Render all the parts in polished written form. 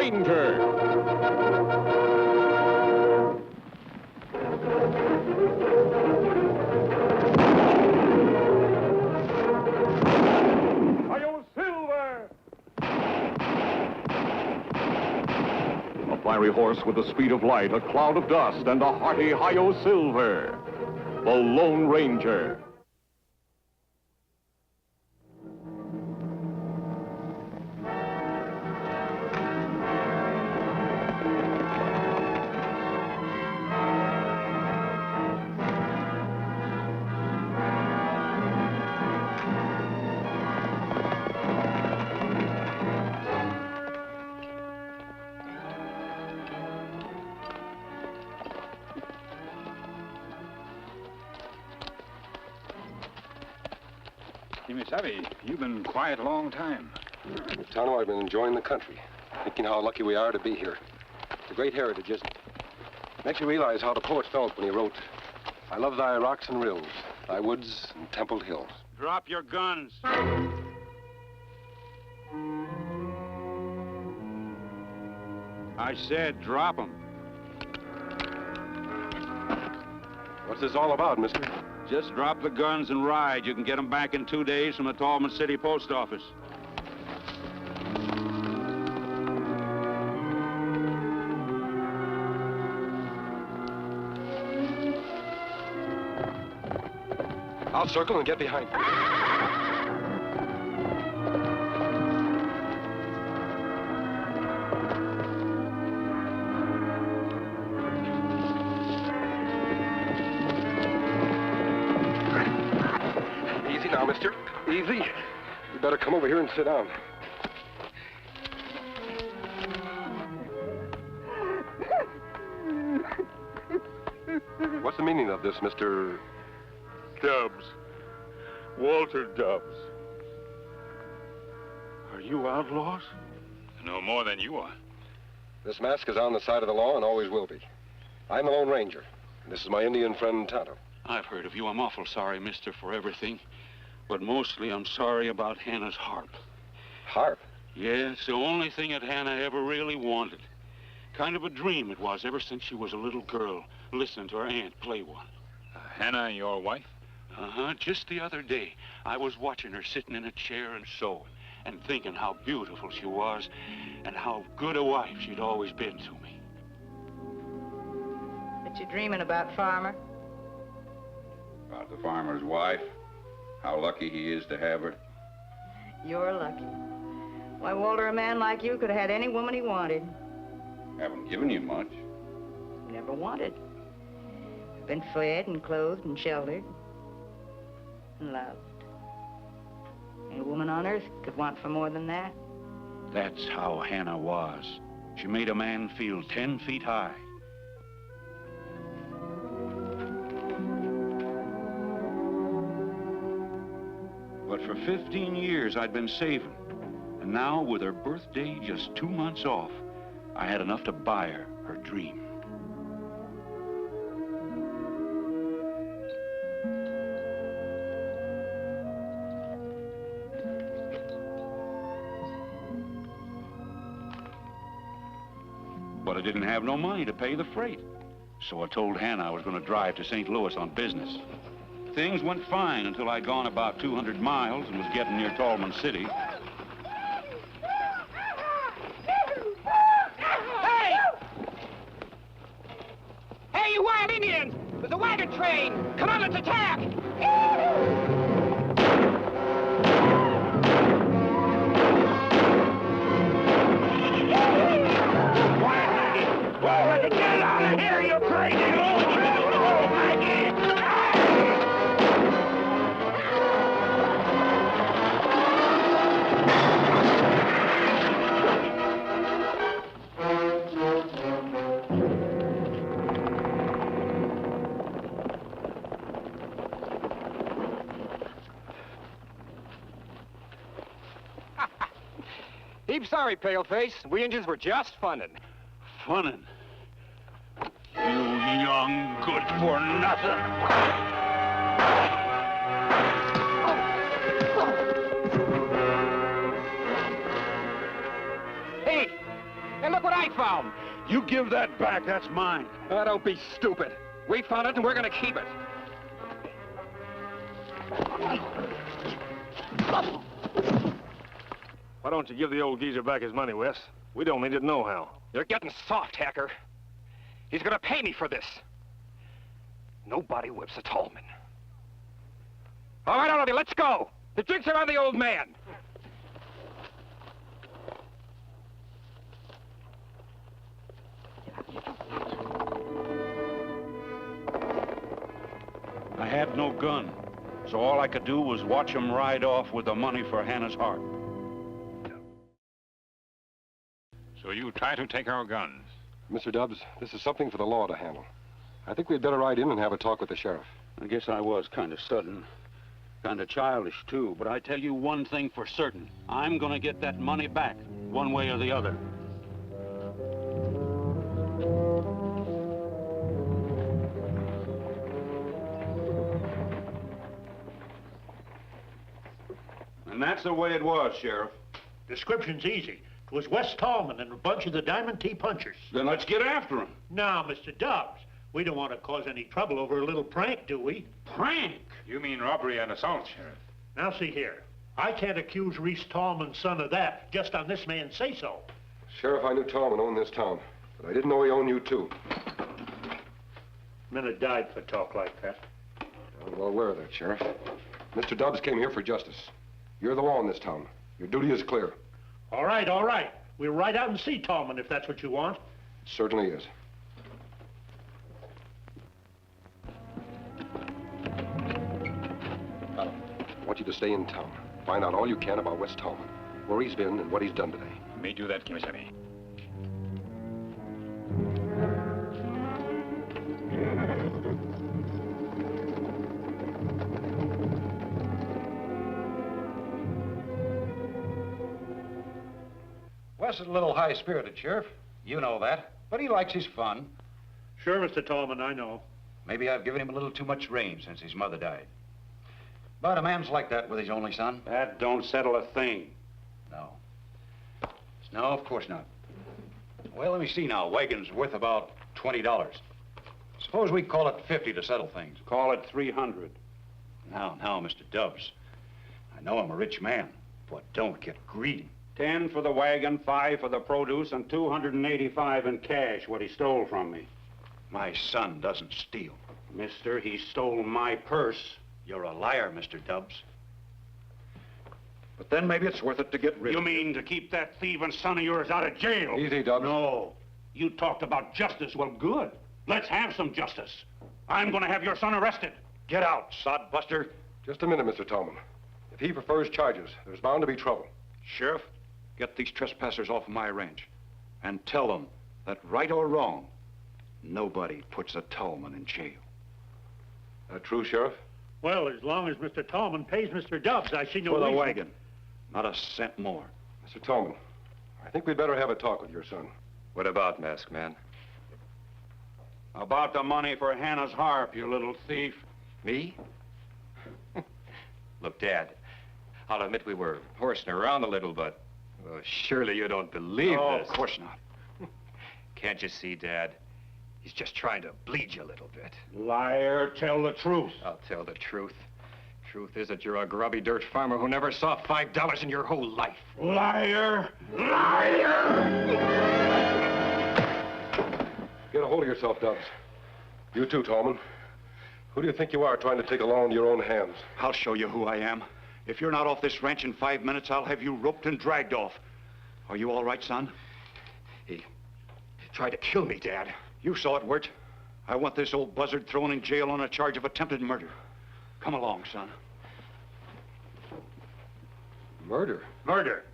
Ranger. A fiery horse with the speed of light, a cloud of dust, and a hearty Hi-Yo Silver. The Lone Ranger. Kemo Sabe, you've been quiet a long time. Tonto, I've been enjoying the country, thinking how lucky we are to be here. It's a great heritage. Just makes you realize how the poet felt when he wrote, I love thy rocks and rills, thy woods and templed hills. Drop your guns. I said drop them. What's this all about, mister? Just drop the guns and ride. You can get them back in 2 days from the Tallman City Post Office. I'll circle and get behind you. Easy now, mister. Easy. You better come over here and sit down. What's the meaning of this, Mr. Dubs. Walter Dubs. Are you outlaws? No more than you are. This mask is on the side of the law and always will be. I'm the Lone Ranger, and this is my Indian friend, Tonto. I've heard of you. I'm awful sorry, mister, for everything. But mostly I'm sorry about Hannah's harp. Harp? Yeah, it's the only thing that Hannah ever really wanted. Kind of a dream it was ever since she was a little girl, listening to her aunt play one. Hannah, your wife? Uh-huh. Just the other day, I was watching her sitting in a chair and sewing, and thinking how beautiful she was, and how good a wife she'd always been to me. What you dreaming about, Farmer? About the farmer's wife. How lucky he is to have her. You're lucky. Why, Walter, a man like you could have had any woman he wanted. Haven't given you much. Never wanted. Been fed and clothed and sheltered and loved. Ain't a woman on earth could want for more than that. That's how Hannah was. She made a man feel 10 feet high. But for 15 years, I'd been saving. And now, with her birthday just 2 months off, I had enough to buy her her dream. But I didn't have no money to pay the freight. So I told Hannah I was going to drive to St. Louis on business. Things went fine until I'd gone about 200 miles and was getting near Tallman City. Hey! Hey, you wild Indians! There's a wagon train! Come on, let's attack! Well, let's get out of here, you crazy little maggot! Heap sorry, Paleface. We Indians were just funning. Funnin'? You young good-for-nothing. Hey, look found. You give that back, that's mine. Don't be stupid. We found it and we're gonna keep it. Why don't you give the old geezer back his money, Wes? We don't need it nohow. You're getting soft, Hacker. He's gonna pay me for this. Nobody whips a Tallman. All right, all of you, let's go. The drinks are on the old man. I had no gun, so all I could do was watch him ride off with the money for Hannah's harp. So you try to take our guns? Mr. Dubs, this is something for the law to handle. I think we'd better ride in and have a talk with the sheriff. I guess I was kind of sudden. Kind of childish, too. But I tell you one thing for certain. I'm gonna get that money back, one way or the other. And that's the way it was, Sheriff. Description's easy. It was Wes Tallman and a bunch of the Diamond T Punchers. Then let's get after him. Now, Mr. Dubs, we don't want to cause any trouble over a little prank, do we? Prank? You mean robbery and assault, Sheriff? Now, see here. I can't accuse Reese Tallman's son of that just on this man's say-so. Sheriff, I knew Tallman owned this town, but I didn't know he owned you, too. Men have died for talk like that. I'm well aware of that, Sheriff. Mr. Dubs came here for justice. You're the law in this town. Your duty is clear. All right, all right. We'll ride out and see Tallman if that's what you want. It certainly is. I want you to stay in town. Find out all you can about Wes Tallman, where he's been and what he's done today. May do that, Kemo Sabe. Wes is a little high-spirited, Sheriff. You know that. But he likes his fun. Sure, Mr. Tallman, I know. Maybe I've given him a little too much rein since his mother died. But a man's like that with his only son. That don't settle a thing. No. No, of course not. Well, let me see now. Wagon's worth about $20. Suppose we call it 50 to settle things. Call it 300. Now, Mr. Dubs. I know I'm a rich man, but don't get greedy. 10 for the wagon, 5 for the produce, and $285 in cash, what he stole from me. My son doesn't steal. Mister, he stole my purse. You're a liar, Mr. Dubs. But then maybe it's worth it to get rid of You mean to keep that thieving son of yours out of jail? Easy, Dubs. No. You talked about justice. Well, good. Let's have some justice. I'm going to have your son arrested. Get out, sodbuster. Just a minute, Mr. Tallman. If he prefers charges, there's bound to be trouble. Sheriff, get these trespassers off of my ranch and tell them that, right or wrong, nobody puts a Tallman in jail. That true, Sheriff? Well, as long as Mr. Tallman pays Mr. Dubs, I see no For the reason. wagon, not a cent more. Mr. Tallman, I think we'd better have a talk with your son. What about, Masked Man? About the money for Hannah's harp, you little thief. Me? Look, Dad, I'll admit we were horsing around a little, but well, surely you don't believe No, this. of course not. Can't you see, Dad? He's just trying to bleed you a little bit. Liar, tell the truth. I'll tell the truth. Truth is that you're a grubby dirt farmer who never saw $5 in your whole life. Liar! Liar! Get a hold of yourself, Dubs. You too, Tallman. Who do you think you are trying to take the law into your own hands? I'll show you who I am. If you're not off this ranch in 5 minutes, I'll have you roped and dragged off. Are you all right, son? He tried to kill me, Dad. You saw it, Wirt. I want this old buzzard thrown in jail on a charge of attempted murder. Come along, son. Murder? Murder.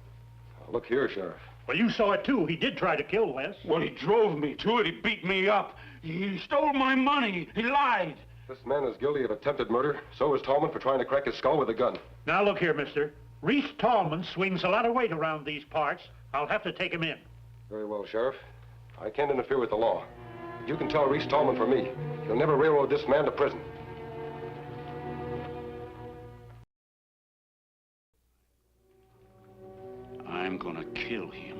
Now, look here, Sheriff. Well, you saw it, too. He did try to kill Wes. Well, he drove me to it. He beat me up. He stole my money. He lied. This man is guilty of attempted murder. So is Tallman for trying to crack his skull with a gun. Now, look here, mister. Reese Tallman swings a lot of weight around these parts. I'll have to take him in. Very well, Sheriff. I can't interfere with the law. You can tell Reese Tallman for me. He'll never railroad this man to prison. I'm gonna kill him.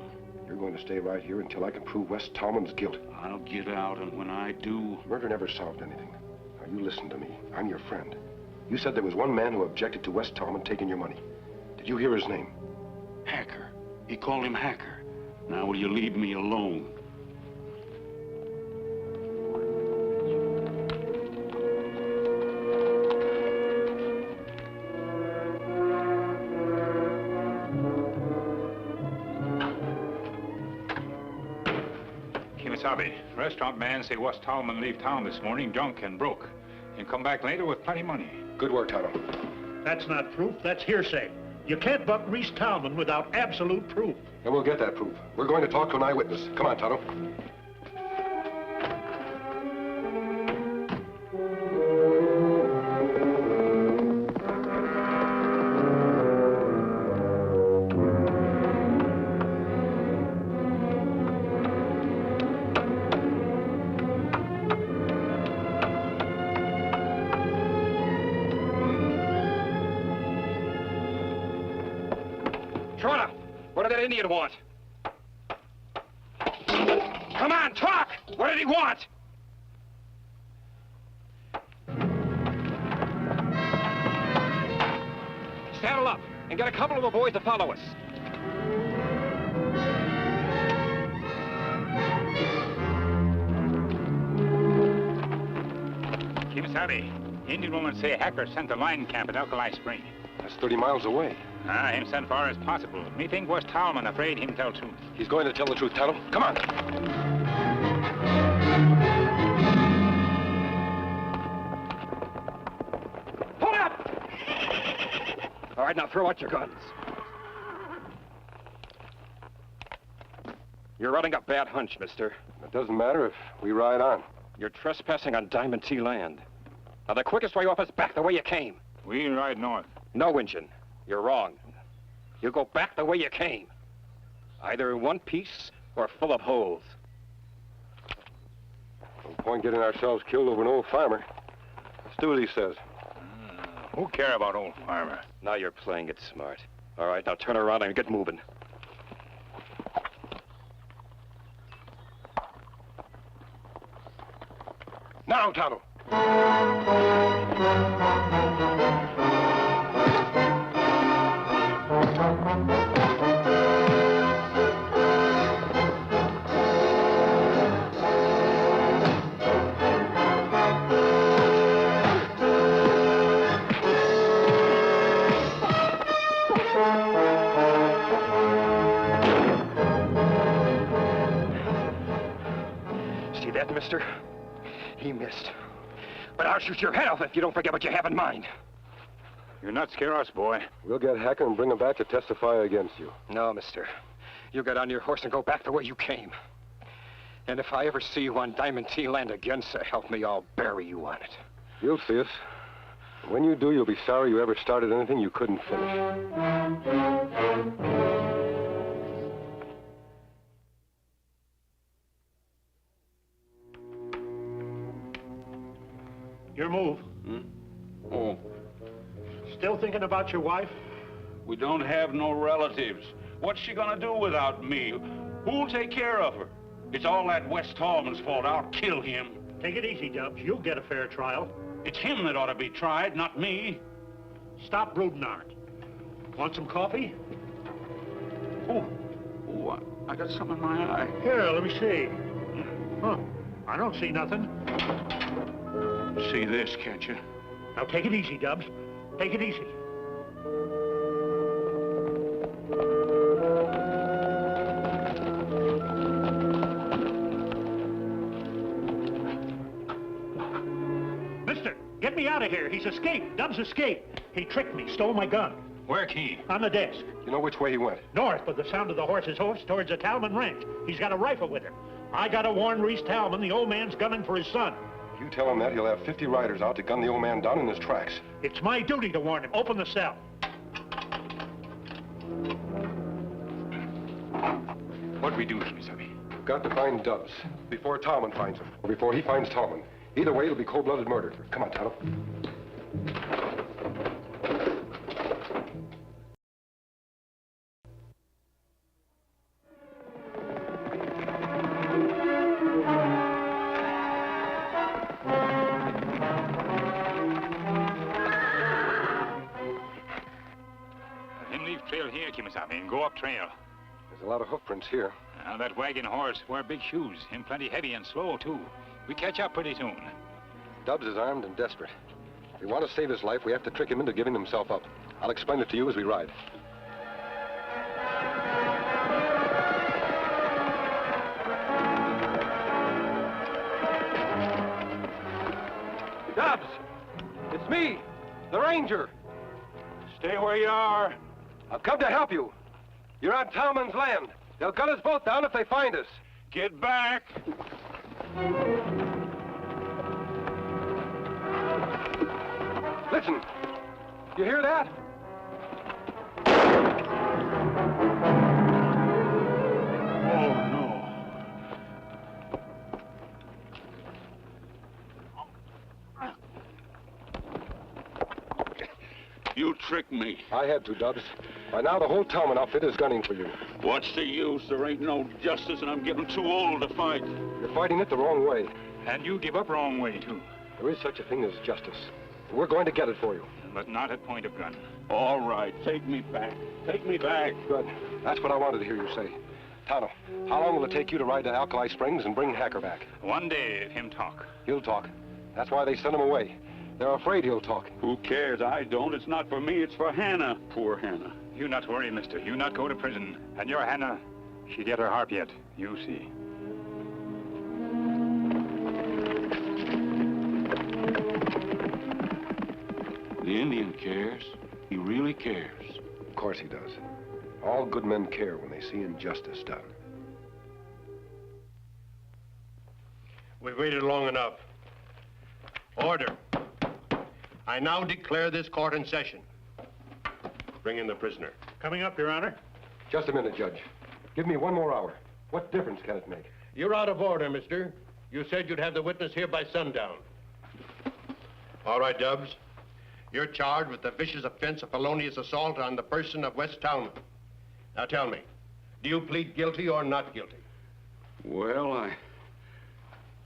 You're going to stay right here until I can prove West Tallman's guilt. I'll get out, and when I do... Murder never solved anything. Now, you listen to me. I'm your friend. You said there was one man who objected to West Tallman taking your money. Did you hear his name? Hacker. He called him Hacker. Now, will you leave me alone? Kemo Sabe, restaurant man say West Tallman leave town this morning drunk and broke. And come back later with plenty money. Good work, Tonto. That's not proof, that's hearsay. You can't buck Reese Tallman without absolute proof. And we'll get that proof. We're going to talk to an eyewitness. Come on, Tonto. What did that Indian want? Come on, talk! What did he want? Saddle up and get a couple of the boys to follow us. Kemo Sabe, Indian woman say Hacker sent a line camp at Alkali Spring. That's 30 miles away. Him sent far as possible. Me think West Tallman afraid him tell truth. He's going to tell the truth, Tonto. Come on. Pull up! All right, now throw out your guns. You're running a bad hunch, mister. It doesn't matter if we ride on. You're trespassing on Diamond T land. Now, the quickest way off is back the way you came. We ride north. No, Injun. You're wrong. You go back the way you came. Either in one piece or full of holes. No point getting ourselves killed over an old farmer. Let's do what he says. Who care about old farmer? Now you're playing it smart. All right, now turn around and get moving. Now, Tonto. See that, mister? He missed. But I'll shoot your head off if you don't forget what you have in mind. You're not scare us, boy. We'll get Hacker and bring him back to testify against you. No, mister. You get on your horse and go back the way you came. And if I ever see you on Diamond T land again, so help me, I'll bury you on it. You'll see us. When you do, you'll be sorry you ever started anything you couldn't finish. Your move. Oh, Still thinking about your wife? we don't have no relatives. What's she gonna do without me? Who'll take care of her? It's all that West Tallman's fault. I'll kill him. Take it easy, Dubs. You'll get a fair trial. It's him that ought to be tried, not me. Stop brooding on it. Want some coffee? Oh, I got something in my eye. Here, let me see. Huh. I don't see nothing. See this, can't you? Now take it easy, Dubs. Take it easy. Mister, get me out of here. He's escaped. Dubs escaped. He tricked me, stole my gun. Where key? On the desk. You know which way he went? North, with the sound of the horse's hoofs towards the Talman ranch. He's got a rifle with him. I gotta warn Reese Talman the old man's gunning for his son. If you tell him that, he'll have 50 riders out to gun the old man down in his tracks. It's my duty to warn him. Open the cell. What we do, Kemo Sabe? We've got to find Dubs before Tallman finds him, or before he finds Tallman. Either way, it'll be cold-blooded murder. Come on, Tonto. trail here, Kemo Sabe, and go up trail. There's a lot of hoof prints here. Now, that wagon horse wear big shoes, and plenty heavy and slow, too. We catch up pretty soon. Dubs is armed and desperate. If we want to save his life, we have to trick him into giving himself up. I'll explain it to you as we ride. Dubs! It's me, the Ranger. Stay where you are. I've come to help you. You're on Talman's land. They'll gun us both down if they find us. Get back. Listen. You hear that? Oh, no. You tricked me. I had to, Dubs. By now, the whole Talman outfit is gunning for you. What's the use? There ain't no justice, and I'm getting too old to fight. You're fighting it the wrong way. And you give up wrong way, too. There is such a thing as justice. We're going to get it for you. But not at point of gun. All right, take me back. Take me back. Good. That's what I wanted to hear you say. Tonto, how long will it take you to ride to Alkali Springs and bring Hacker back? One day, if him talk. He'll talk. That's why they sent him away. They're afraid he'll talk. Who cares? I don't. It's not for me. It's for Hannah. Poor Hannah. You not worry, mister. You not go to prison. And your Hannah, she get her harp yet. You see. The Indian cares. He really cares. Of course he does. All good men care when they see injustice done. We've waited long enough. Order. I now declare this court in session. Bring in the prisoner. Coming up, Your Honor. Just a minute, Judge. Give me 1 more hour. What difference can it make? You're out of order, mister. You said you'd have the witness here by sundown. All right, Dubs. You're charged with the vicious offense of felonious assault on the person of West Talman. Now tell me, do you plead guilty or not guilty? Well,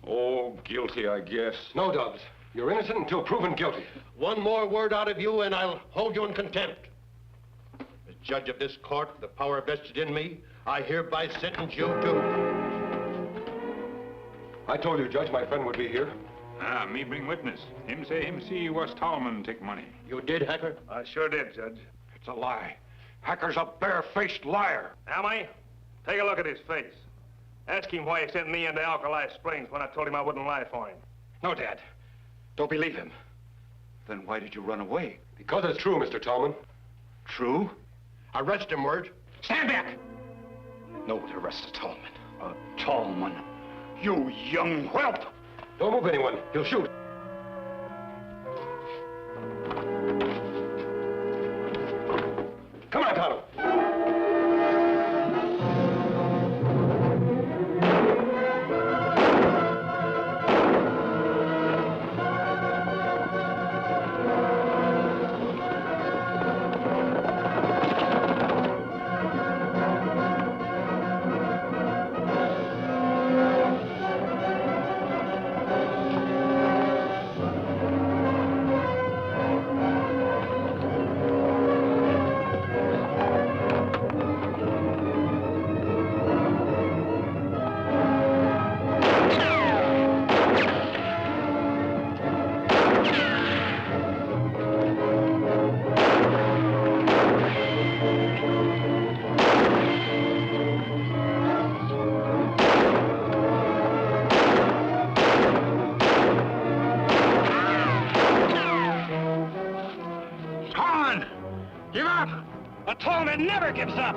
Oh, guilty, I guess. No, Dubs. You're innocent until proven guilty. One more word out of you and I'll hold you in contempt. As judge of this court, the power vested in me, I hereby sentence you to... I told you, Judge, my friend would be here. Ah, me bring witness. Him say him see West Talman take money. You did, Hacker? I sure did, Judge. It's a lie. Hacker's a bare-faced liar. Am I? Take a look at his face. Ask him why he sent me into Alkali Springs when I told him I wouldn't lie for him. No, Dad. Don't believe him. Then why did you run away? Because it's true, Mr. Talman. True? Arrest him, Wirt. Stand back! No one arrests a Talman. A Talman? You young whelp! Don't move anyone. He'll shoot. Come on, Tonto. Never gives up.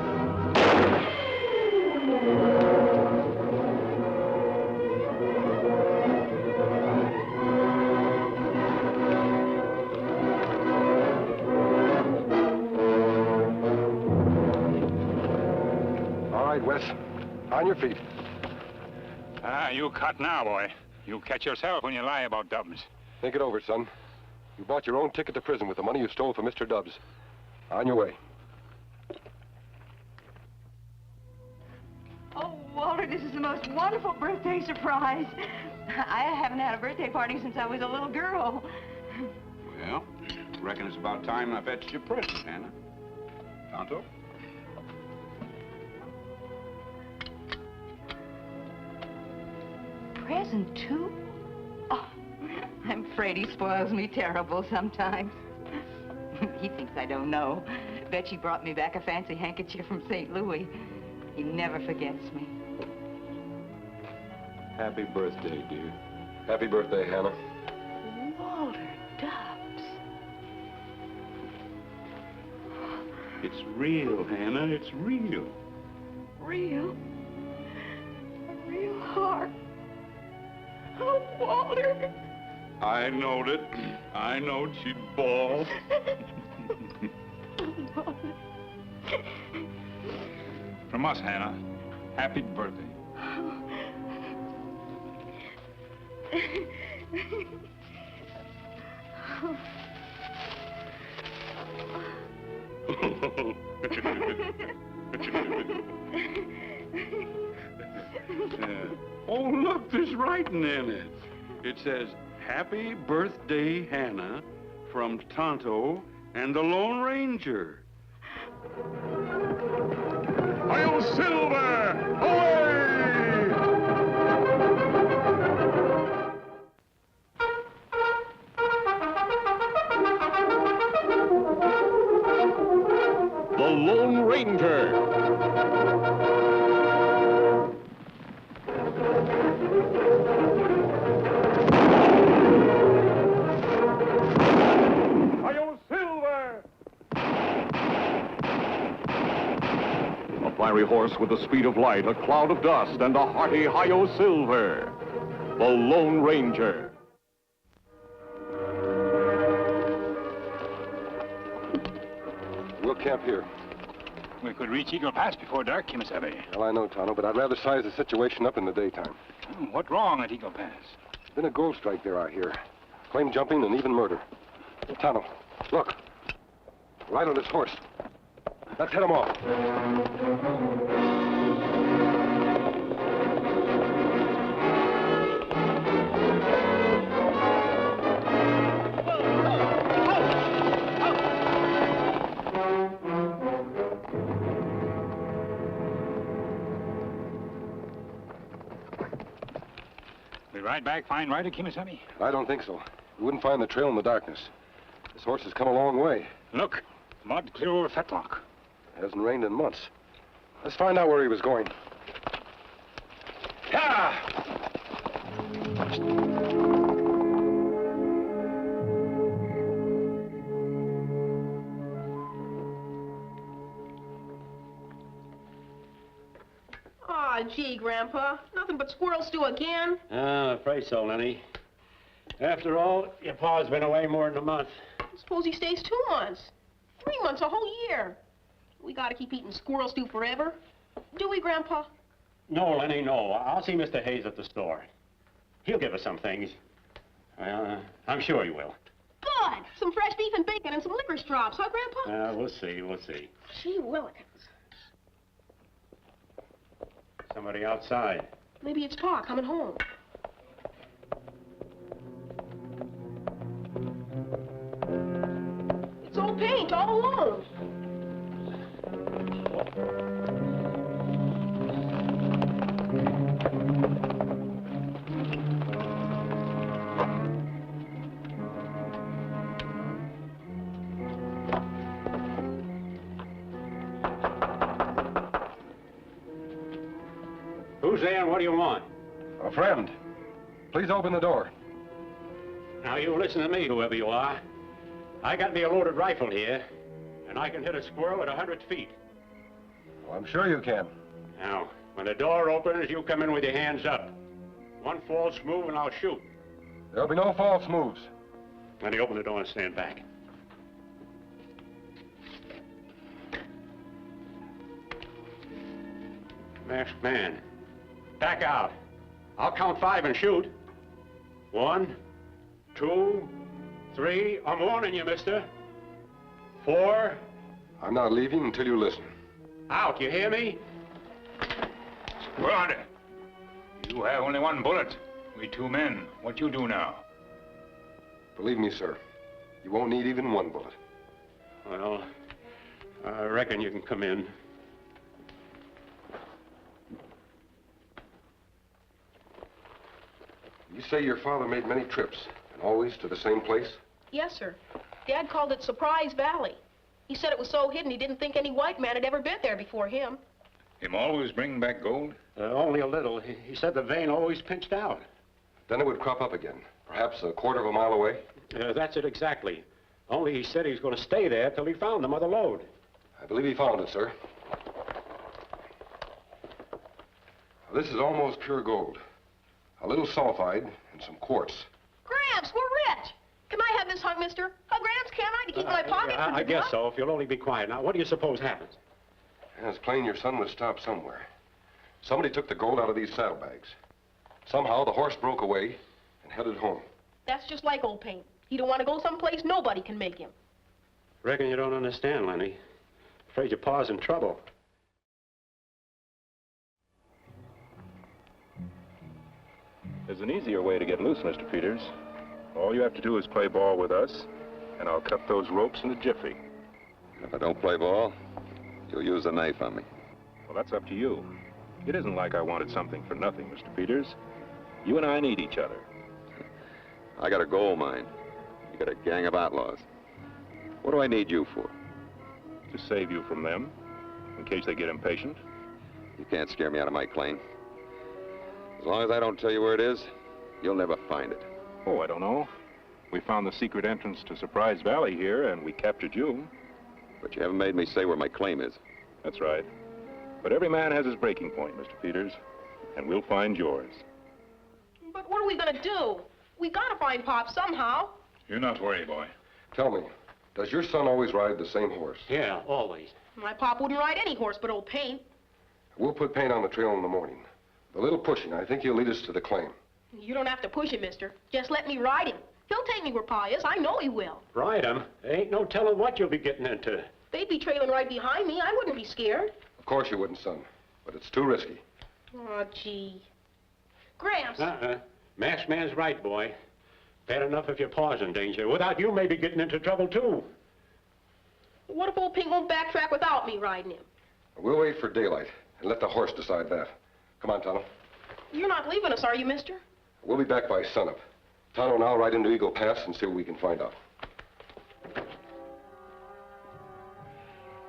All right, Wes. On your feet. Ah, you cut now, boy. You catch yourself when you lie about Dubs. Think it over, son. You bought your own ticket to prison with the money you stole from Mr. Dubs. On your way. Oh, Walter, this is the most wonderful birthday surprise. I haven't had a birthday party since I was a little girl. Well, reckon it's about time I fetched your present, Hannah. Tonto? present, too? Oh, I'm afraid he spoils me terrible sometimes. He thinks I don't know. Bet she brought me back a fancy handkerchief from St. Louis. He never forgets me. Happy birthday, dear. Happy birthday, Hannah. Walter Dobbs. It's real, Hannah. It's real. Real? A real heart. Oh, Walter. I knowed it. I knowed she'd bawl. From us, Hannah, happy birthday. Oh, look, there's writing in it. It says, Happy Birthday, Hannah, from Tonto and the Lone Ranger. Hail Silver! Away! The Lone Ranger. Fiery horse with the speed of light, a cloud of dust, and a hearty hi-yo silver. The Lone Ranger. We'll camp here. We could reach Eagle Pass before dark, Kemo Sabe. Well, I know, Tonto, but I'd rather size the situation up in the daytime. What wrong at Eagle Pass? Been a gold strike there, I hear. Claim jumping and even murder. Tonto, look. Right on his horse. Let's head him off. We ride back fine right at Kemo Sabe? I don't think so. We wouldn't find the trail in the darkness. This horse has come a long way. Look, mud clear over Fetlock. It hasn't rained in months. Let's find out where he was going. Yeah! Aw, gee, Grandpa. Nothing but squirrel stew again? I'm afraid so, Lenny. After all, your pa's been away more than a month. Suppose he stays 2 months. 3 months, a whole year. We gotta keep eating squirrel stew forever. Do we, Grandpa? No, Lenny, no. I'll see Mr. Hayes at the store. He'll give us some things. I'm sure he will. Good! Some fresh beef and bacon and some licorice drops, huh, Grandpa? We'll see, we'll see. Gee willikins. Somebody outside. Maybe it's Pa coming home. It's old paint all alone. Who's there and what do you want? A friend. Please open the door. Now, you listen to me, whoever you are. I got me a loaded rifle here, and I can hit a squirrel at 100 feet. Well, I'm sure you can. Now, when the door opens, you come in with your hands up. One false move and I'll shoot. There'll be no false moves. Let me open the door and stand back. Masked man. Back out. I'll count 5 and shoot. 1, 2, 3. I'm warning you, mister. 4. I'm not leaving until you listen. Out, you hear me? Go on there. You have only 1 bullet. We 2 men. What you do now? Believe me, sir, you won't need even 1 bullet. Well, I reckon you can come in. You say your father made many trips, and always to the same place? Yes, sir. Dad called it Surprise Valley. He said it was so hidden he didn't think any white man had ever been there before him. Him always bringing back gold? Only a little. He said the vein always pinched out. Then it would crop up again, perhaps a quarter of a mile away? That's it exactly. Only he said he was going to stay there till he found the mother lode. I believe he found it, sir. This is almost pure gold. A little sulfide and some quartz. Gramps, we're rich. Can I have this hunk, mister? Gramps, can I, to keep my pocket from I guess so, if you'll only be quiet. Now, what do you suppose happens? Yeah, it's plain your son was stopped somewhere. Somebody took the gold out of these saddlebags. Somehow the horse broke away and headed home. That's just like old Paint. He don't want to go someplace nobody can make him. Reckon you don't understand, Lenny. Afraid your pa's in trouble. There's an easier way to get loose, Mr. Peters. All you have to do is play ball with us, and I'll cut those ropes in a jiffy. If I don't play ball, you'll use a knife on me. Well, that's up to you. It isn't like I wanted something for nothing, Mr. Peters. You and I need each other. I got a gold mine. You got a gang of outlaws. What do I need you for? To save you from them, in case they get impatient. You can't scare me out of my claim. As long as I don't tell you where it is, you'll never find it. Oh, I don't know. We found the secret entrance to Surprise Valley here, and we captured you. But you haven't made me say where my claim is. That's right. But every man has his breaking point, Mr. Peters, and we'll find yours. But what are we going to do? We got to find Pop somehow. You're not worried, boy. Tell me, does your son always ride the same horse? Yeah, always. My pop wouldn't ride any horse but old Paint. We'll put Paint on the trail in the morning. A little pushing, I think he'll lead us to the claim. You don't have to push him, mister. Just let me ride him. He'll take me where Pa is. I know he will. Ride him? Ain't no telling what you'll be getting into. They'd be trailing right behind me. I wouldn't be scared. Of course you wouldn't, son. But it's too risky. Oh, gee. Gramps. Masked man's right, boy. Bad enough if your pa's in danger. Without you, maybe getting into trouble, too. What if old Pink won't backtrack without me riding him? We'll wait for daylight and let the horse decide that. Come on, Tonto. You're not leaving us, are you, mister? We'll be back by sunup. Tonto and I'll ride into Eagle Pass and see what we can find out.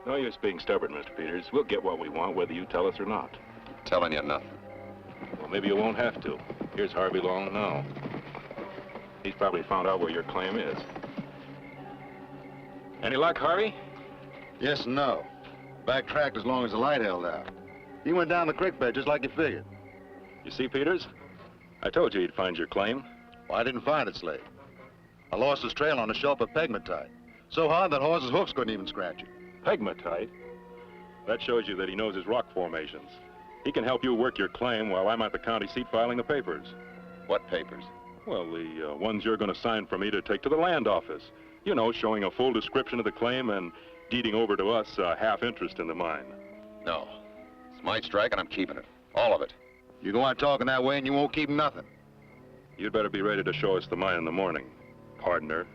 No use being stubborn, Mr. Peters. We'll get what we want, whether you tell us or not. Telling you nothing. Well, maybe you won't have to. Here's Harvey Long now. He's probably found out where your claim is. Any luck, Harvey? Yes and no. Backtracked as long as the light held out. He went down the creek bed just like you figured. You see, Peters? I told you he'd find your claim. Well, I didn't find it, Slade. I lost his trail on a shelf of pegmatite. So hard that horse's hoofs couldn't even scratch it. Pegmatite? That shows you that he knows his rock formations. He can help you work your claim while I'm at the county seat filing the papers. What papers? Well, the ones you're going to sign for me to take to the land office. You know, showing a full description of the claim and deeding over to us half interest in the mine. No. It's my strike and I'm keeping it. All of it. You go on talking that way and you won't keep nothing. You'd better be ready to show us the mine in the morning, partner.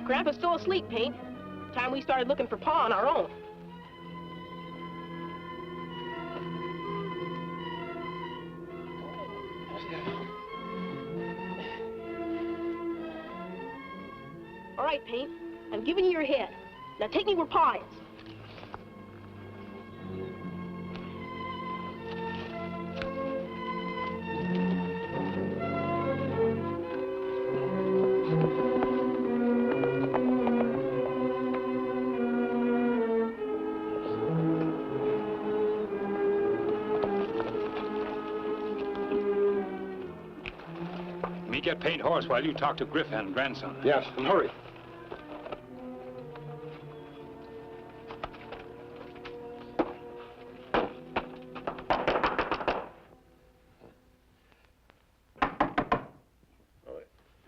Grandpa's still asleep, Paint. Time we started looking for Pa on our own. All right, Paint. I'm giving you your head. Now take me where Pa is. get Paint Horse while you talk to Griff and grandson. Yes, and hurry.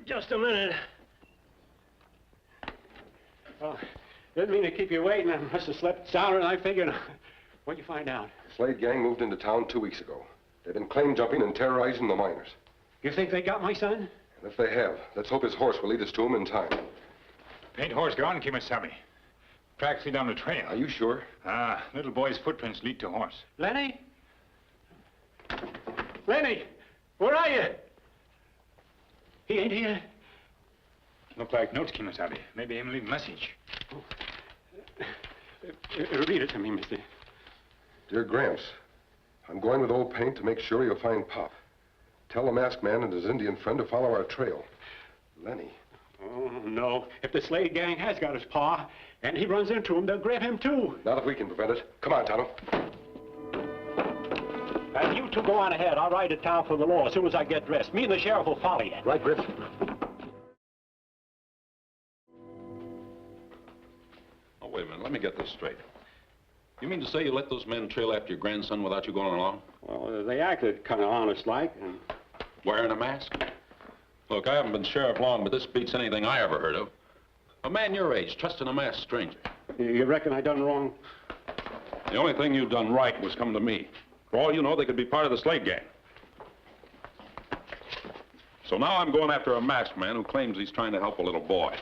Just a minute. Oh, didn't mean to keep you waiting. I must have slept sounder than I figured. What'd you find out? The Slade gang moved into town 2 weeks ago. They've been claim jumping and terrorizing the miners. You think they got my son? And if they have, let's hope his horse will lead us to him in time. Paint Horse gone, Kemo Sabe. Tracks lead down the trail. Are you sure? Ah, little boy's footprints lead to horse. Lenny? Lenny, where are you? He ain't here. Look like notes, Kemo Sabe. Maybe him leave a message. Oh. Read it to me, mister. Dear Gramps, I'm going with old Paint to make sure you'll find Pop. Tell the masked man and his Indian friend to follow our trail. Lenny. Oh, no. If the Slade gang has got his paw, and he runs into him, they'll grab him, too. Not if we can prevent it. Come on, Tonto. And you two go on ahead. I'll ride to town for the law as soon as I get dressed. Me and the sheriff will follow you. Right, Griff. Oh, wait a minute. Let me get this straight. You mean to say you let those men trail after your grandson without you going along? Well, they acted kind of honest-like. And... Wearing a mask? Look, I haven't been sheriff long, but this beats anything I ever heard of. A man your age trusting a masked stranger. You reckon I done wrong? The only thing you done right was come to me. For all you know, they could be part of the Slade gang. So now I'm going after a masked man who claims he's trying to help a little boy.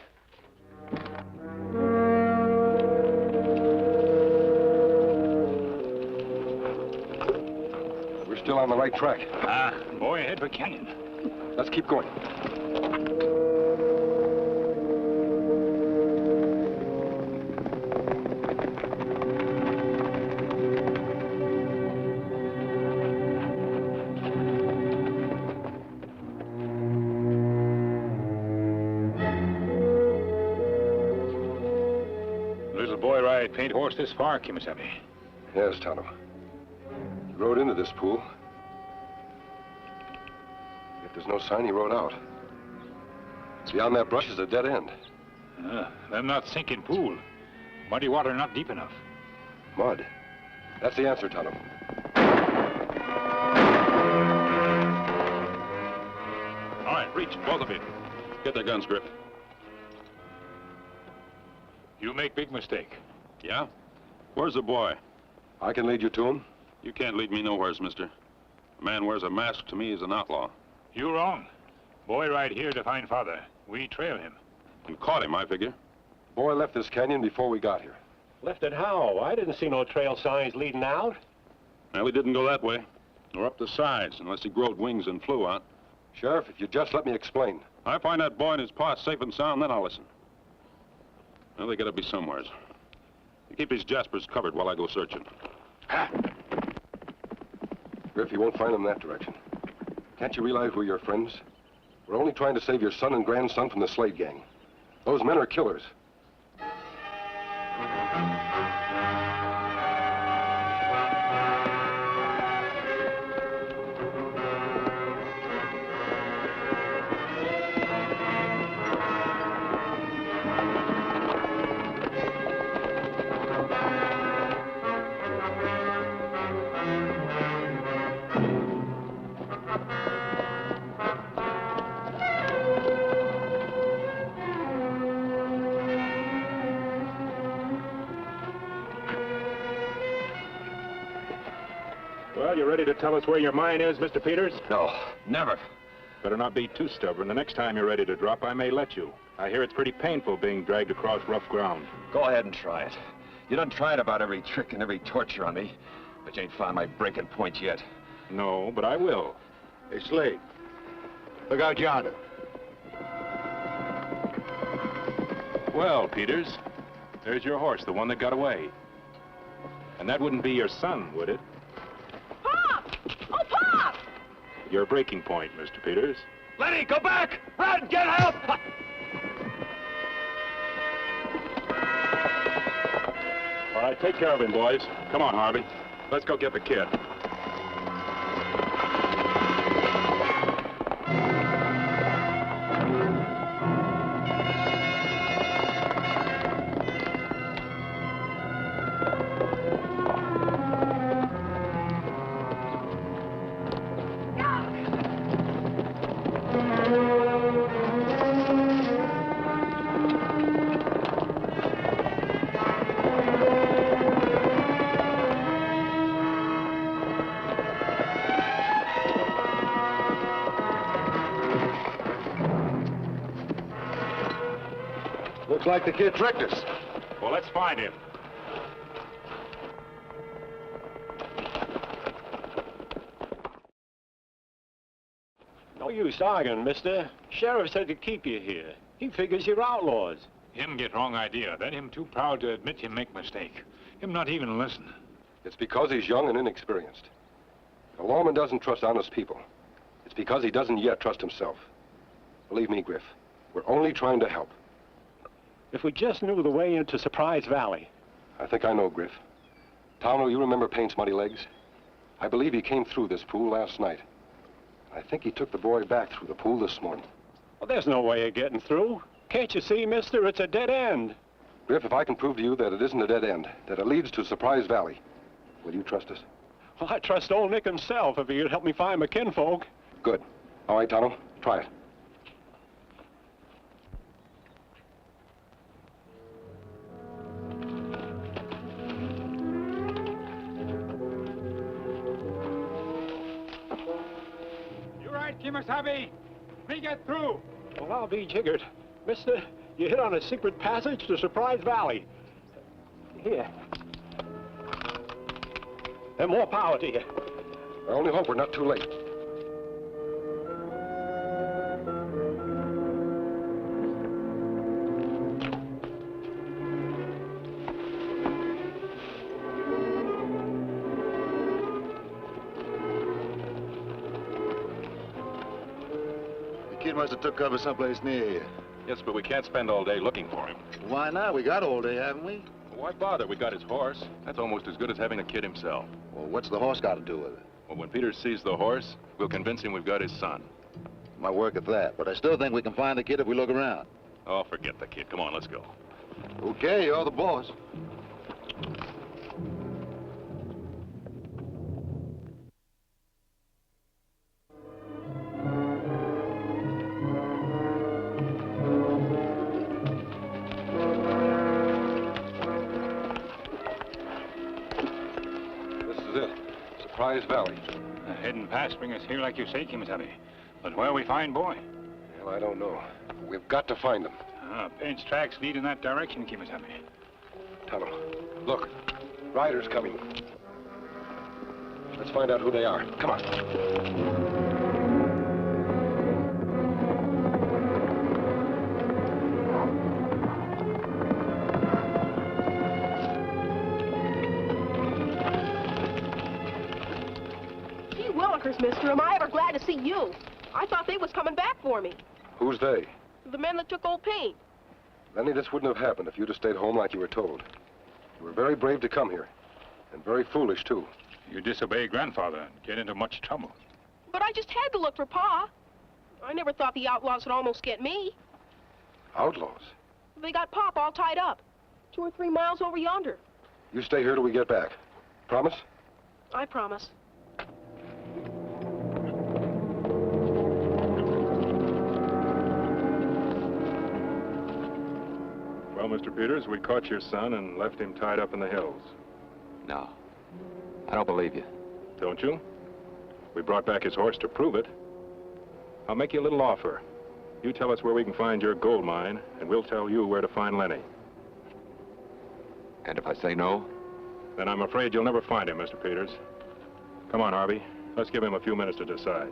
We're still on the right track. Ah, boy ahead for canyon. Let's keep going. Paint Horse this far, Kemo Sabe. Yes, Tonto. He rode into this pool. Yet there's no sign he rode out. Beyond that brush is a dead end. Them not sinking pool. Muddy water not deep enough. Mud. That's the answer, Tonto. All right, reach, both of you. Get their guns, Griff. You make big mistake. Yeah? Where's the boy? I can lead you to him. You can't lead me nowheres, mister. A man wears a mask to me is an outlaw. You wrong. Boy right here to find father. We trail him. You caught him, I figure. Boy left this canyon before we got here. Left it how? I didn't see no trail signs leading out. Well, he didn't go that way. Or up the sides, unless he growed wings and flew out. Sheriff, if you just let me explain. I find that boy and his pa safe and sound, then I'll listen. Well, they gotta be somewheres. You keep these jaspers covered while I go searching. Griff, you won't find them that direction. Can't you realize we're your friends? We're only trying to save your son and grandson from the Slade gang. Those men are killers. Well, you ready to tell us where your mine is, Mr. Peters? No, never. Better not be too stubborn. The next time you're ready to drop, I may let you. I hear it's pretty painful being dragged across rough ground. Go ahead and try it. You done tried about every trick and every torture on me, but you ain't found my breaking point yet. No, but I will. Hey, Slade, look out yonder. Well, Peters, there's your horse, the one that got away. And that wouldn't be your son, would it? Pop! Oh, Pop! Your breaking point, Mr. Peters. Lenny, go back! Run! Get help! All right, take care of him, boys. Come on, Harvey. Let's go get the kid. Looks like the kid tricked us. Well, let's find him. No use arguing, mister. Sheriff said to keep you here. He figures you're outlaws. Him get wrong idea. Then him too proud to admit him make mistake. Him not even listen. It's because he's young and inexperienced. A lawman doesn't trust honest people. It's because he doesn't yet trust himself. Believe me, Griff, we're only trying to help. If we just knew the way into Surprise Valley. I think I know, Griff. Tonto, you remember Paint's Muddy Legs? I believe he came through this pool last night. I think he took the boy back through the pool this morning. Well, there's no way of getting through. Can't you see, mister? It's a dead end. Griff, if I can prove to you that it isn't a dead end, that it leads to Surprise Valley, will you trust us? Well, I trust old Nick himself if he'd help me find my kinfolk. Good. All right, Tonto, try it. You right, Kemo Sabe? Me get through. Well, I'll be jiggered. Mister, you hit on a secret passage to Surprise Valley. Here. And more power to you. I only hope we're not too late. The kid must have took cover someplace near here. Yes, but we can't spend all day looking for him. Why not? We got all day, haven't we? Why bother? We got his horse. That's almost as good as having a kid himself. Well, what's the horse got to do with it? Well, when Peter sees the horse, we'll convince him we've got his son. Might work at that, but I still think we can find the kid if we look around. Oh, forget the kid. Come on, let's go. Okay, you're the boss. Surprise Valley. Heading past bring us here like you say, Kemo Sabe. But where we find boy? Well, I don't know. We've got to find him. Paint's tracks lead in that direction, Kemo Sabe. Tonto, look. Riders coming. Let's find out who they are. Come on. Mister, am I ever glad to see you? I thought they was coming back for me. Who's they? The men that took old Paint. Lenny, this wouldn't have happened if you'd have stayed home like you were told. You were very brave to come here, and very foolish, too. You disobey Grandfather and get into much trouble. But I just had to look for Pa. I never thought the outlaws would almost get me. Outlaws? They got Pop all tied up. 2 or 3 miles over yonder. You stay here till we get back. Promise? I promise. Well, Mr. Peters, we caught your son and left him tied up in the hills. No. I don't believe you. Don't you? We brought back his horse to prove it. I'll make you a little offer. You tell us where we can find your gold mine, and we'll tell you where to find Lenny. And if I say no? Then I'm afraid you'll never find him, Mr. Peters. Come on, Harvey. Let's give him a few minutes to decide.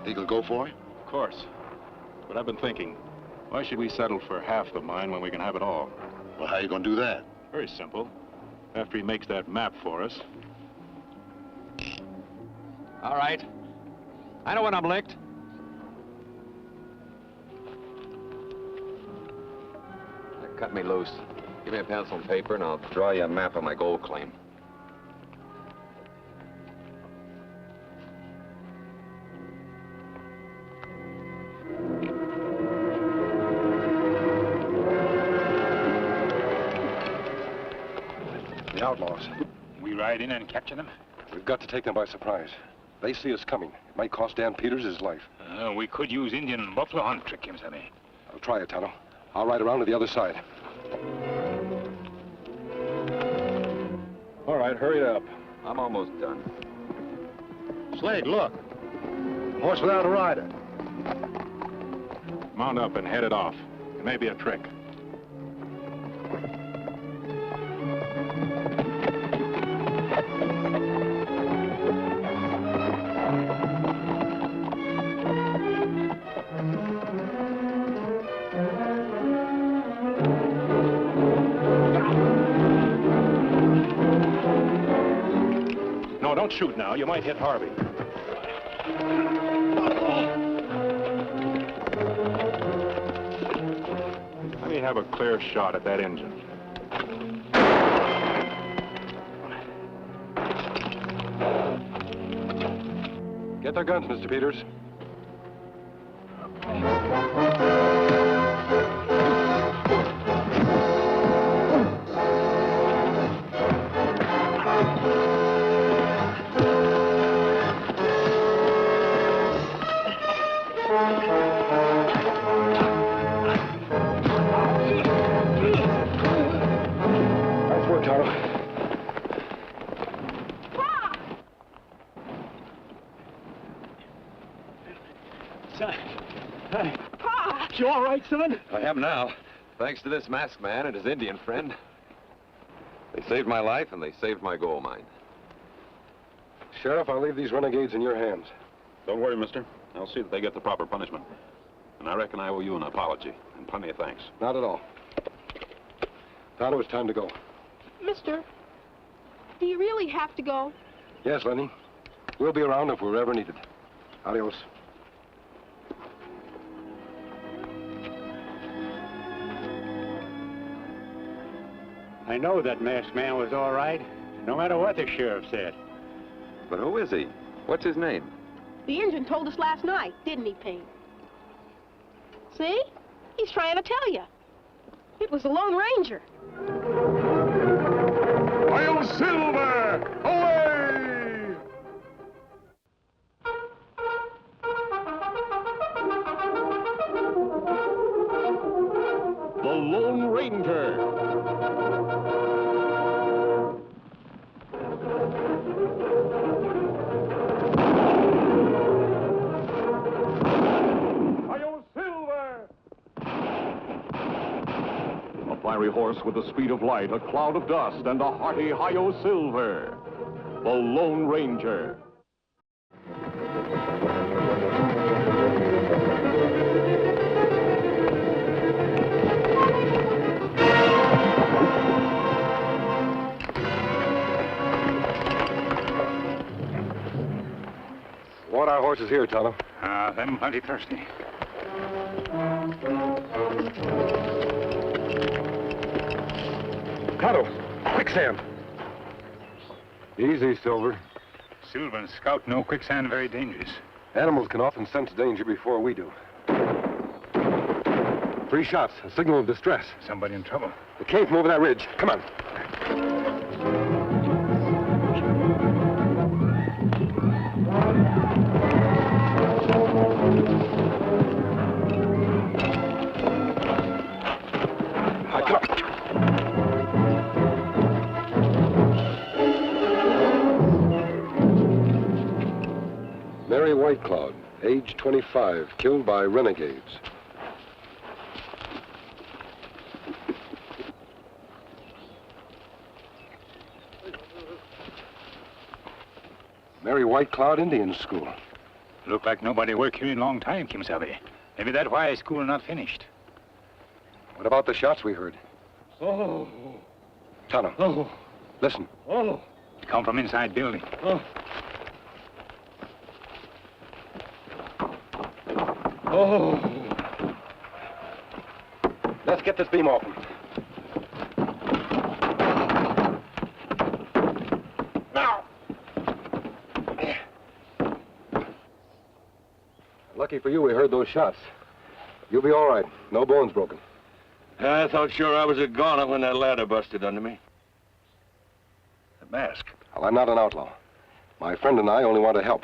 Think he'll go for it? Of course. But I've been thinking, why should we settle for half the mine when we can have it all? Well, how are you going to do that? Very simple. After he makes that map for us. All right. I know when I'm licked. Cut me loose. Give me a pencil and paper, and I'll draw you a map of my gold claim. The outlaws. We ride in and capture them? We've got to take them by surprise. They see us coming. It might cost Dan Peters his life. We could use Indian and buffalo hunt trick, Kemo Sabe. I'll try it, Tonto. I'll ride around to the other side. All right, hurry up. I'm almost done. Slade, look. Horse without a rider. Mount up and head it off. It may be a trick. No, don't shoot now. You might hit Harvey. Let me have a clear shot at that engine. Get their guns, Mr. Peters. Nice work, Tonto. Pa! You all right, son? I am now, thanks to this masked man and his Indian friend. They saved my life and they saved my gold mine. Sheriff, I'll leave these renegades in your hands. Don't worry, mister. I'll see that they get the proper punishment. And I reckon I owe you an apology, and plenty of thanks. Not at all. Tonto, it's time to go. Mister, do you really have to go? Yes, Lenny. We'll be around if we're ever needed. Adios. I know that masked man was all right, no matter what the sheriff said. But who is he? What's his name? The engine told us last night, didn't he, Payne? See? He's trying to tell you. It was the Lone Ranger. Hail Silver! Away! The Lone Ranger. Fiery horse with the speed of light, a cloud of dust, and a hearty hi-yo silver. The Lone Ranger. Want our horses here, Tonto. Them plenty thirsty. Tonto, quicksand. Easy, Silver. Silver and Scout know quicksand very dangerous. Animals can often sense danger before we do. 3 shots, a signal of distress. Somebody in trouble. It came from over that ridge. Come on. Mary White Cloud, age 25, killed by renegades. Mary White Cloud Indian School. Look like nobody worked here in a long time, Kemo Sabe. Maybe that's why school not finished. What about the shots we heard? Oh. Tonto. Oh. Listen. Oh. It come from inside building. Oh. Oh. Let's get this beam open. Now. Lucky for you, we heard those shots. You'll be all right. No bones broken. I thought sure I was a goner when that ladder busted under me. The mask. Well, I'm not an outlaw. My friend and I only want to help.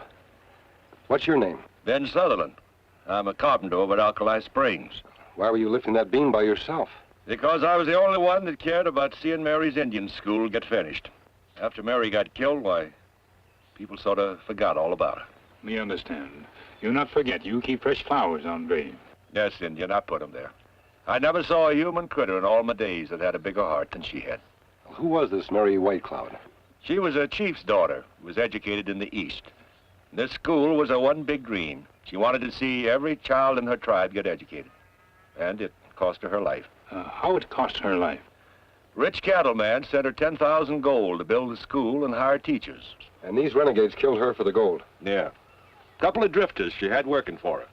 What's your name? Ben Sutherland. I'm a carpenter over at Alkali Springs. Why were you lifting that beam by yourself? Because I was the only one that cared about seeing Mary's Indian school get finished. After Mary got killed, why, people sort of forgot all about her. Me understand. You not forget, you keep fresh flowers on grave. Yes, Indian, I put 'em there. I never saw a human critter in all my days that had a bigger heart than she had. Who was this Mary White Cloud? She was a chief's daughter who was educated in the East. This school was her one big dream. She wanted to see every child in her tribe get educated. And it cost her her life. How it cost her life? Rich cattleman sent her 10,000 gold to build a school and hire teachers. And these renegades killed her for the gold? Yeah. Couple of drifters she had working for her.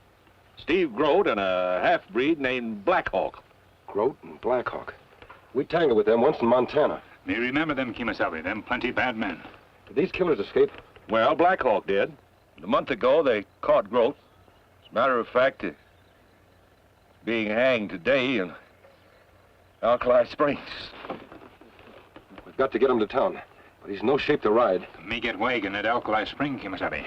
Steve Grote and a half-breed named Black Hawk. Grote and Black Hawk. We tangled with them once in Montana. Me remember them, Kemo Sabe. Them plenty bad men. Did these killers escape? Well, Black Hawk did. A month ago, they caught Grote. As a matter of fact, being hanged today in Alkali Springs. We've got to get him to town, but he's no shape to ride. Me get wagon at Alkali Spring, Kemo Sabe.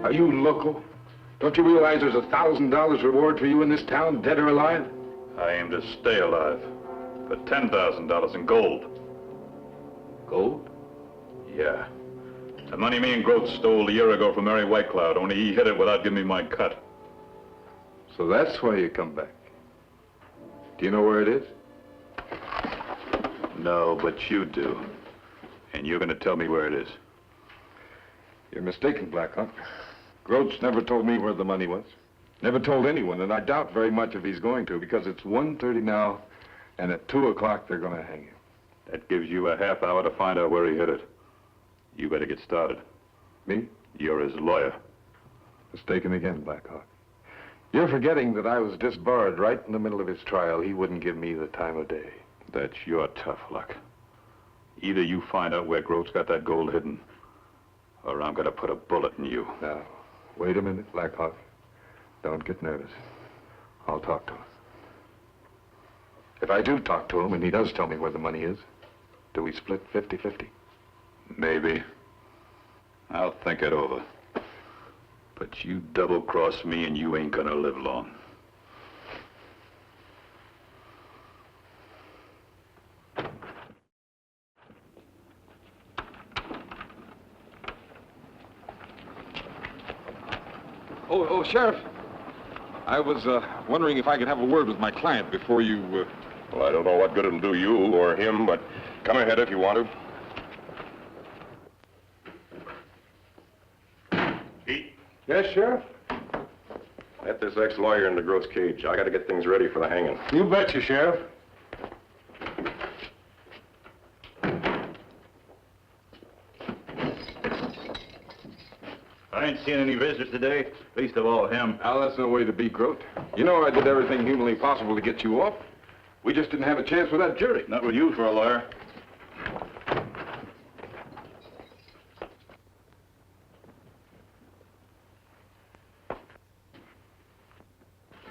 Are you loco? Don't you realize there's $1,000 reward for you in this town, dead or alive? I aim to stay alive for $10,000 in gold. Gold? Yeah. The money me and Grote stole a year ago from Mary White Cloud, only he hid it without giving me my cut. So that's why you come back. Do you know where it is? No, but you do. And you're gonna tell me where it is. You're mistaken, Black Hawk. Grote's never told me where the money was. Never told anyone, and I doubt very much if he's going to, because it's 1:30 now, and at 2 o'clock they're going to hang him. That gives you a half hour to find out where he hid it. You better get started. Me? You're his lawyer. Mistaken again, Black Hawk. You're forgetting that I was disbarred right in the middle of his trial. He wouldn't give me the time of day. That's your tough luck. Either you find out where Grote's got that gold hidden, or I'm gonna put a bullet in you. Now, wait a minute, Black Hawk. Don't get nervous. I'll talk to him. If I do talk to him and he does tell me where the money is, do we split 50-50? Maybe. I'll think it over. But you double-cross me and you ain't gonna live long. Oh, Sheriff. I was wondering if I could have a word with my client before you... Well, I don't know what good it'll do you or him, but come ahead if you want to. Pete? Yes, Sheriff? Let this ex-lawyer into Grote's cage. I gotta get things ready for the hanging. You betcha, Sheriff. I ain't seen any visitors today, least of all him. Now, that's no way to be, Grote. You know I did everything humanly possible to get you off. We just didn't have a chance with that jury. Not with you for a lawyer.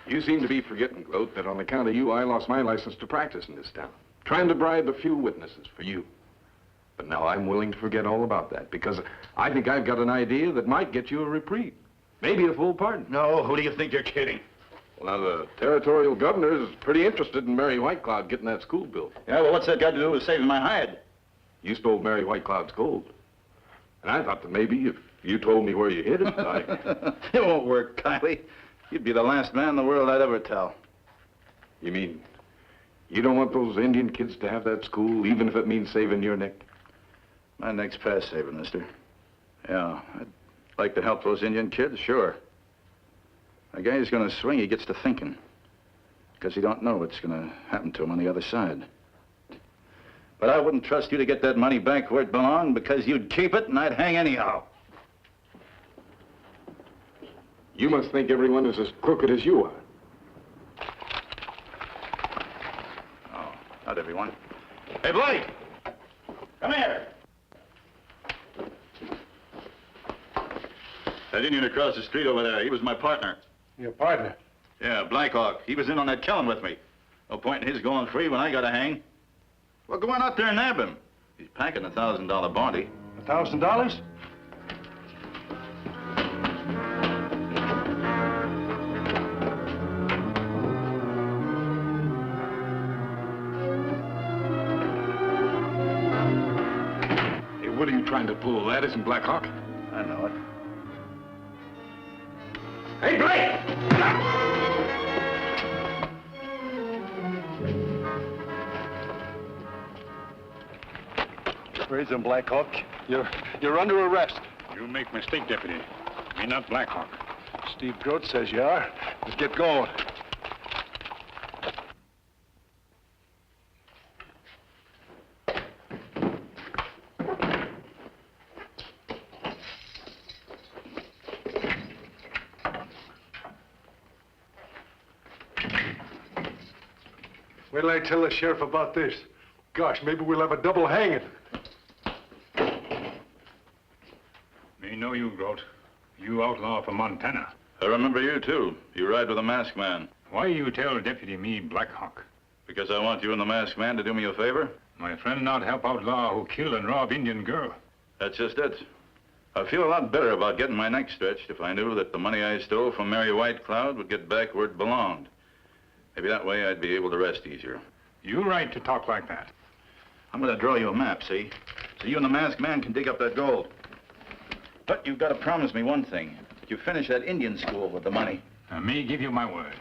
You seem to be forgetting, Grote, that on account of you, I lost my license to practice in this town. Trying to bribe a few witnesses for you. But now I'm willing to forget all about that, because I think I've got an idea that might get you a reprieve. Maybe a full pardon. No, who do you think you're kidding? Well, now, the territorial governor is pretty interested in Mary White Cloud getting that school built. Yeah, well, what's that got to do with saving my hide? You stole Mary White Cloud's gold. And I thought that maybe if you told me where you hid it, It won't work, Kylie. You'd be the last man in the world I'd ever tell. You mean you don't want those Indian kids to have that school, even if it means saving your neck? My neck's past saving, mister. Yeah, I'd like to help those Indian kids, sure. A guy who's gonna swing, he gets to thinking. Because he don't know what's gonna happen to him on the other side. But I wouldn't trust you to get that money back where it belonged, because you'd keep it and I'd hang anyhow. You must think everyone is as crooked as you are. Oh, not everyone. Hey, Blake! Come here! That Indian across the street over there, he was my partner. Your partner? Yeah, Blackhawk. He was in on that killing with me. No point in his going free when I got to hang. Well, go on out there and nab him. He's packing a $1,000 bounty. $1,000? Hey, what are you trying to pull? That isn't Black Hawk. I know it. Hey, Blake! Prison, Black Hawk. You're under arrest. You make mistake, Deputy. Me not Black Hawk. Steve Grote says you are. Let's get going. Wait till I tell the sheriff about this. Gosh, maybe we'll have a double hanging. Me know you, Grote. You outlaw from Montana. I remember you, too. You ride with a masked man. Why you tell Deputy me Black Hawk? Because I want you and the masked man to do me a favor? My friend not help outlaw who kill and rob Indian girl. That's just it. I'd feel a lot better about getting my neck stretched if I knew that the money I stole from Mary White Cloud would get back where it belonged. Maybe that way I'd be able to rest easier. You right to talk like that. I'm gonna draw you a map, see? So you and the masked man can dig up that gold. But you've got to promise me one thing. You finish that Indian school with the money. Me give you my word.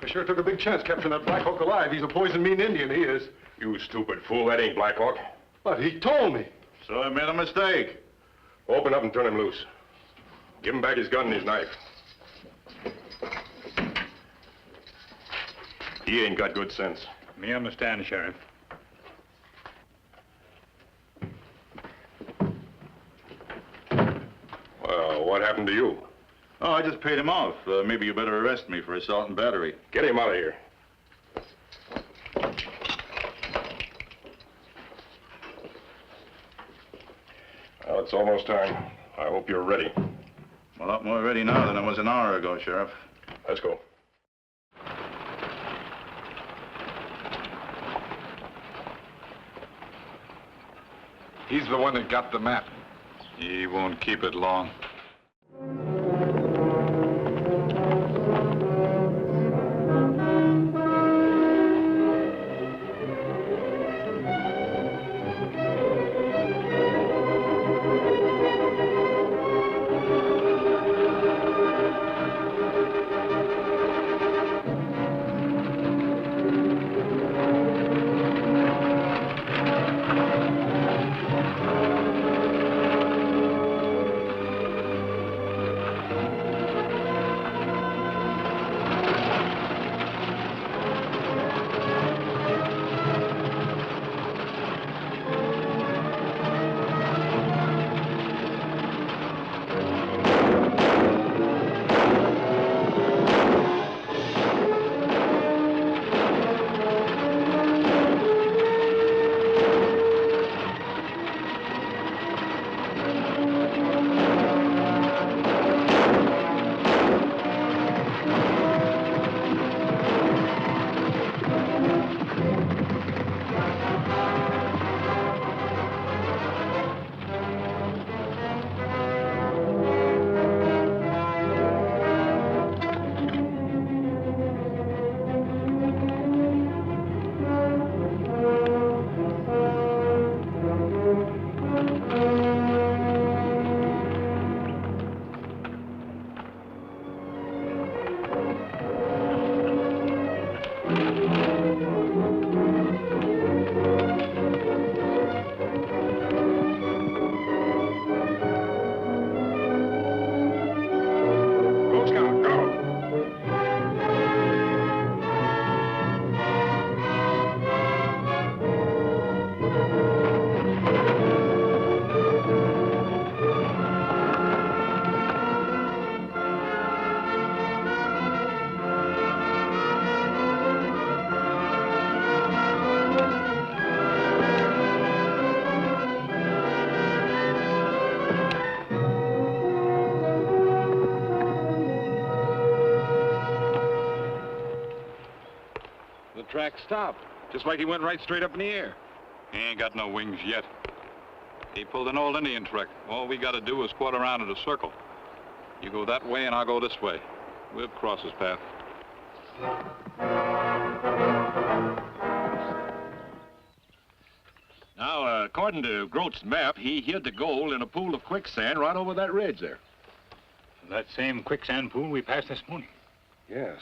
I sure took a big chance capturing that Black Hawk alive. He's a poison mean Indian, he is. You stupid fool, that ain't Black Hawk. But he told me. So I made a mistake. Open up and turn him loose. Give him back his gun and his knife. He ain't got good sense. Me understand, Sheriff. Well, what happened to you? Oh, I just paid him off. Maybe you better arrest me for assault and battery. Get him out of here. Well, it's almost time. I hope you're ready. I'm a lot more ready now than I was an hour ago, Sheriff. Let's go. He's the one that got the map. He won't keep it long. track stopped, just like he went right straight up in the air. He ain't got no wings yet. He pulled an old Indian trick. All we got to do is quarter around in a circle. You go that way and I'll go this way. We'll cross his path. Now, according to Groat's map, he hid the gold in a pool of quicksand right over that ridge there. That same quicksand pool we passed this morning. Yes.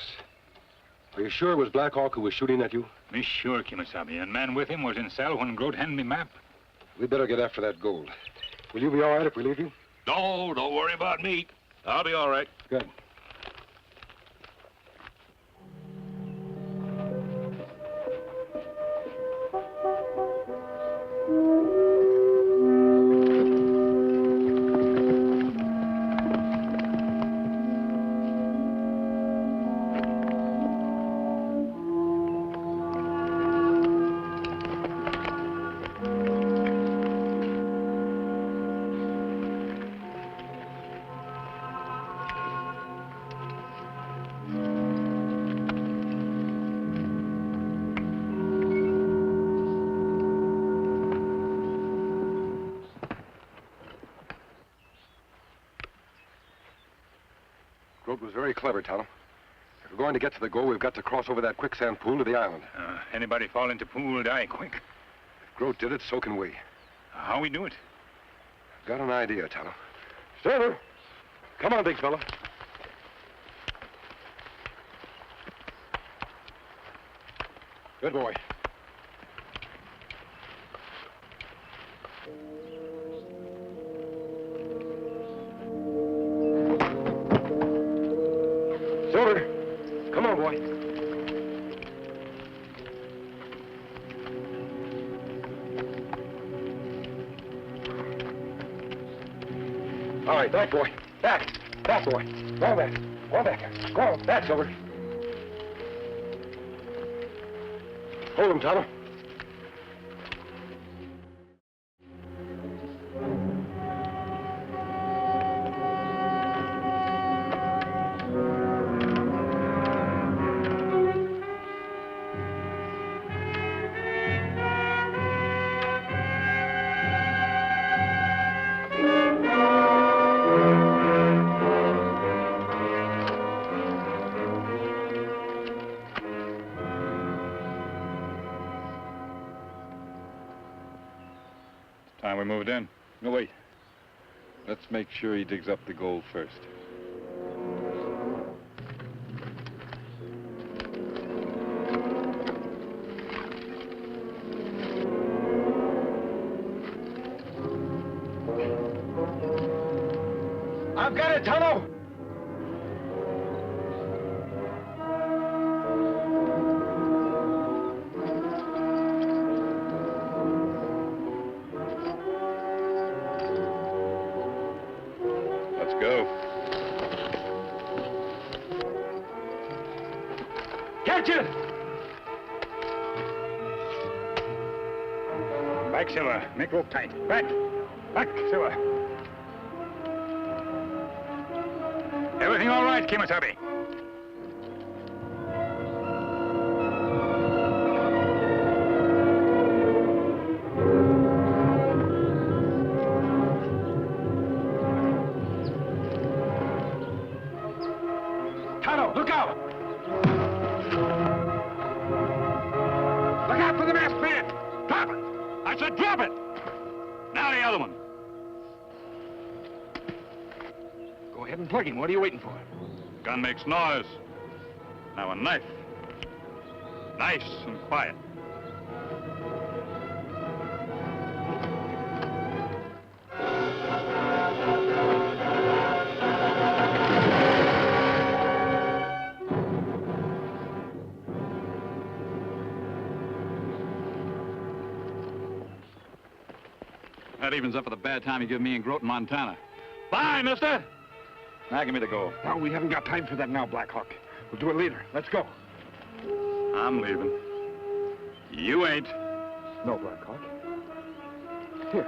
Are you sure it was Black Hawk who was shooting at you? Me sure, Kemo Sabe. And man with him was in cell when Groat handed me map. We better get after that gold. Will you be all right if we leave you? No, don't worry about me. I'll be all right. Good. Groat was very clever, Tonto. If we're going to get to the goal, we've got to cross over that quicksand pool to the island. Anybody fall into pool will die quick. If Groat did it, so can we. How we do it? I've got an idea, Tonto. Sailor! Come on, big fella. Good boy. Silver, come on, boy. All right, back, boy. Back. Back, boy. Go on back. Go on back. Go on. Back, Silver. Hold him, Tonto. Time we moved in. No, wait. Let's make sure he digs up the gold first. I've got it, Tonto! Catch it! Back, Silver. Make rope tight. Back. Back, Silver. Everything all right, Kemo Sabe? Tonto, look out! Look out for the masked man! Drop it! I said drop it! Now the other one. Go ahead and plug him. What are you waiting for? Gun makes noise. Now a knife. Nice and quiet. That evens up for the bad time you give me and Groat in Montana. Bye, mister! Now give me the gold. No, we haven't got time for that now, Black Hawk. We'll do it later. Let's go. I'm leaving. You ain't. No, Black Hawk. Here.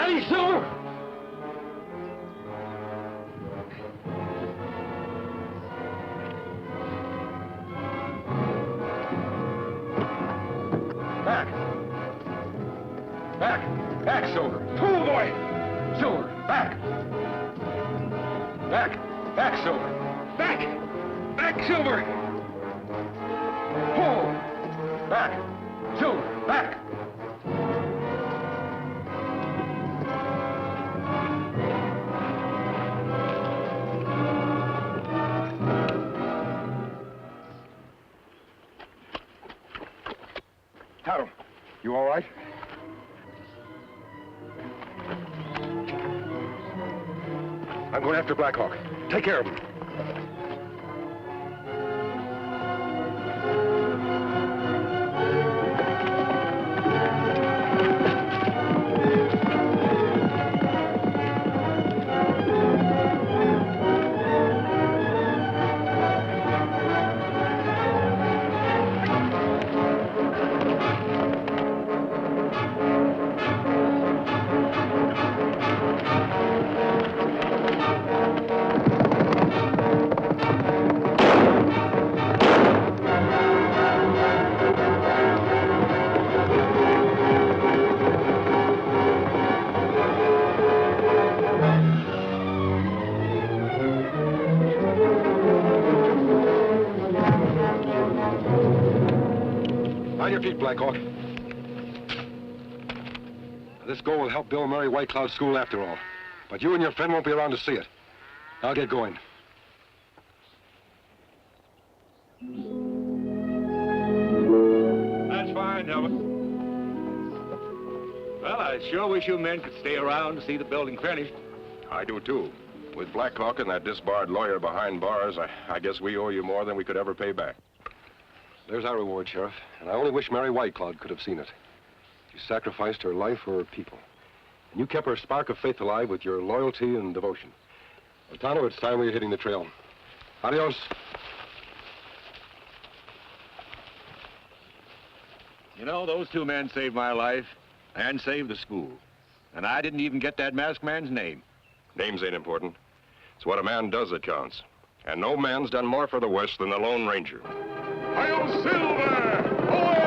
Daddy Silver! Back! Back! Back, Silver! Pull, boy! Silver, back! Back! Back, Silver! Back! Back, Silver! Pull! Back! Silver, back! Tonto, you all right? I'm going after Black Hawk. Take care of him. On your feet, Black Hawk. This goal will help build Mary White Cloud School after all. But you and your friend won't be around to see it. I'll get going. That's fine, Delbert. Well, I sure wish you men could stay around to see the building finished. I do, too. With Black Hawk and that disbarred lawyer behind bars, I guess we owe you more than we could ever pay back. There's our reward, Sheriff. And I only wish Mary White Cloud could have seen it. She sacrificed her life for her people. And you kept her spark of faith alive with your loyalty and devotion. Well, Tonto, it's time we were hitting the trail. Adios. You know, those two men saved my life and saved the school. And I didn't even get that masked man's name. Names ain't important. It's what a man does that counts. And no man's done more for the West than the Lone Ranger. Hail Silver! Away!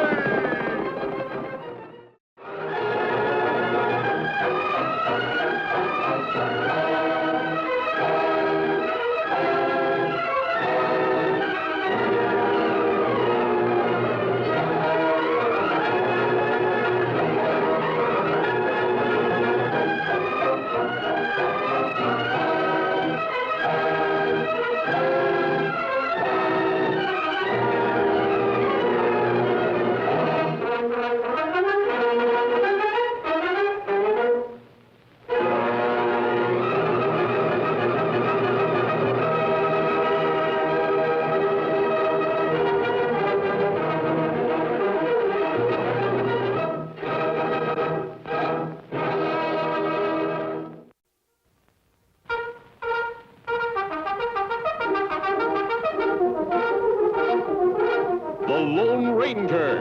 The Lone Ranger.